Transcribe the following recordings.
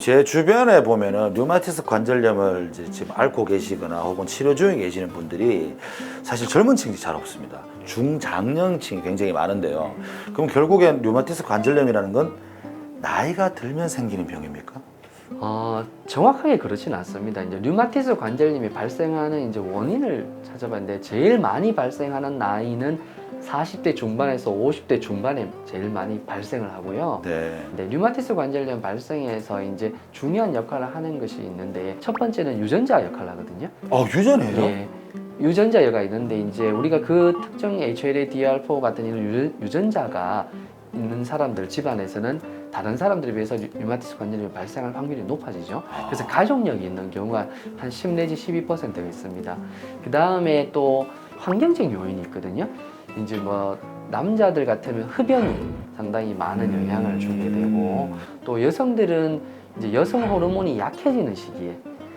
제 주변에 보면은 류마티스 관절염을 이제 지금 앓고 계시거나 혹은 치료 중에 계시는 분들이 사실 젊은 층이 잘 없습니다. 중장년층이 굉장히 많은데요. 그럼 결국엔 류마티스 관절염이라는 건 나이가 들면 생기는 병입니까? 정확하게 그렇진 않습니다. 이제 류마티스 관절염이 발생하는 이제 원인을 찾아봤는데 제일 많이 발생하는 나이는 40대 중반에서 50대 중반에 제일 많이 발생을 하고요. 네. 네, 류마티스 관절염 발생에서 이제 중요한 역할을 하는 것이 있는데 첫 번째는 유전자 역할을 하거든요. 유전이에요? 예, 유전자가 있는데 이제 우리가 그 특정 HLA, DR4 같은 이런 유전자가 있는 사람들 집안에서는 다른 사람들에 비해서 류마티스 관절염이 발생할 확률이 높아지죠. 그래서 가족력이 있는 경우가 한 10 내지 12%가 있습니다. 그 다음에 또 환경적 요인이 있거든요. 이제 뭐 남자들 같으면 흡연이 상당히 많은 영향을 주게 되고 또 여성들은 이제 여성 호르몬이 약해지는 시기에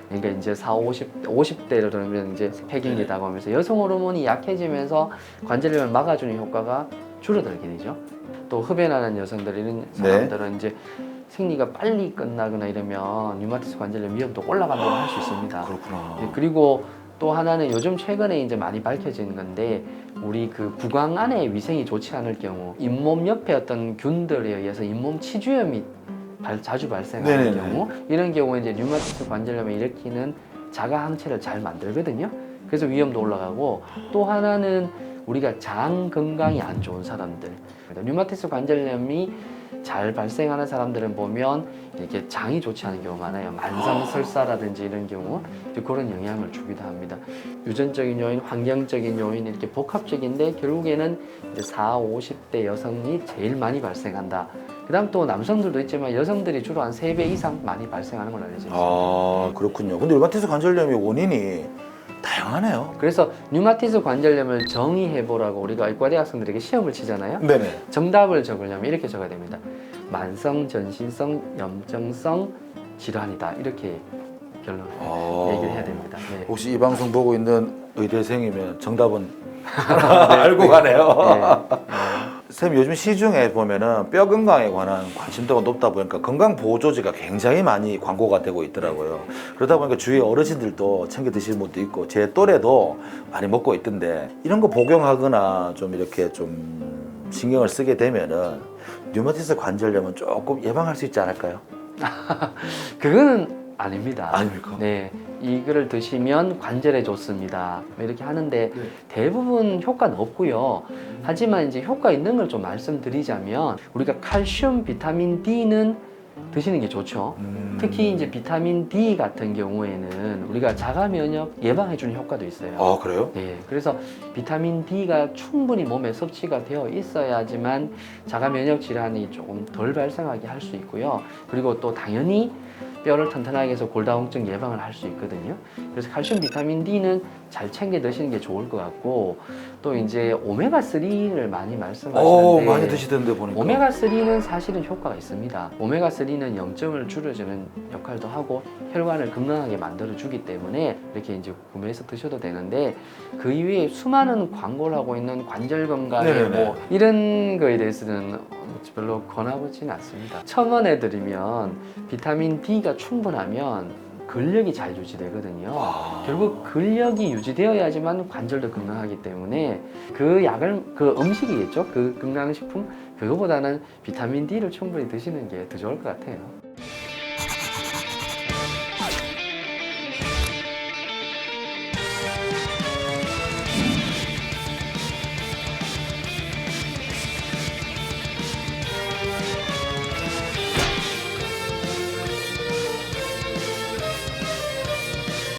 그러니까 이제 50대를 그러면 이제 폐경기다고 하면서 여성 호르몬이 약해지면서 관절염을 막아주는 효과가 줄어들게 되죠. 또 흡연하는 여성들은 사람들은 이제 생리가 빨리 끝나거나 이러면 류마티스 관절염 위험도 올라간다고 할 수 있습니다. 그렇구나. 그리고 또 하나는 요즘 최근에 이제 많이 밝혀지는 건데 우리 그 구강 안에 위생이 좋지 않을 경우 잇몸 옆에 어떤 균들에 의해서 잇몸 치주염이 자주 발생하는 네네네. 경우 이런 경우에 이제 류마티스 관절염을 일으키는 자가 항체를 잘 만들거든요. 그래서 위험도 올라가고 또 하나는 우리가 장 건강이 안 좋은 사람들 류마티스 관절염이 잘 발생하는 사람들은 보면 이렇게 장이 좋지 않은 경우가 많아요. 만성설사라든지 이런 경우 그런 영향을 주기도 합니다. 유전적인 요인, 환경적인 요인 이렇게 복합적인데 결국에는 이제 40, 50대 여성이 제일 많이 발생한다. 그 다음 또 남성들도 있지만 여성들이 주로 한 3배 이상 많이 발생하는 걸로 알려져 있습니다. 그렇군요. 근데 류마티스 관절염의 원인이 다양하네요. 그래서 류마티스 관절염을 정의해보라고 우리가 의과대 학생들에게 시험을 치잖아요. 네네. 정답을 적으려면 이렇게 적어야 됩니다. 만성, 전신성, 염증성 질환이다. 이렇게 결론을 얘기를 해야 됩니다. 네. 혹시 이 방송 보고 있는 의대생이면 정답은 알고 가네요. 쌤 요즘 시중에 보면은 뼈 건강에 관한 관심도가 높다 보니까 건강 보호 조제가 굉장히 많이 광고가 되고 있더라고요. 그러다 보니까 주위 어르신들도 챙겨 드시는 분도 있고 제 또래도 많이 먹고 있던데 이런 거 복용하거나 좀 이렇게 좀 신경을 쓰게 되면은 류마티스 관절염은 조금 예방할 수 있지 않을까요? 그거는 아닙니다. 아닙니까? 네, 이거를 드시면 관절에 좋습니다. 이렇게 하는데 대부분 효과는 없고요. 하지만 이제 효과 있는 걸 좀 말씀드리자면 우리가 칼슘, 비타민 D는 드시는 게 좋죠. 특히 이제 비타민 D 같은 경우에는 우리가 자가 면역 예방해주는 효과도 있어요. 그래요? 네, 그래서 비타민 D가 충분히 몸에 섭취가 되어 있어야지만 자가 면역 질환이 조금 덜 발생하게 할 수 있고요. 그리고 또 당연히 뼈를 튼튼하게 해서 골다공증 예방을 할 수 있거든요. 그래서 칼슘, 비타민 D는 잘 챙겨 드시는 게 좋을 것 같고 또 이제 오메가3를 많이 말씀하시는데 많이 드시던데 보니까. 오메가3는 사실은 효과가 있습니다. 오메가3는 염증을 줄여주는 역할도 하고 혈관을 건강하게 만들어주기 때문에 이렇게 이제 구매해서 드셔도 되는데 그 이외에 수많은 광고를 하고 있는 관절 건강에 네네네. 뭐 이런 거에 대해서는 별로 권하고지는 않습니다. 첨언해드리면 비타민 D가 충분하면 근력이 잘 유지되거든요. 결국 근력이 유지되어야지만 관절도 건강하기 때문에 그 약을 그 음식이겠죠. 그 건강식품 그거보다는 비타민 D를 충분히 드시는 게 더 좋을 것 같아요.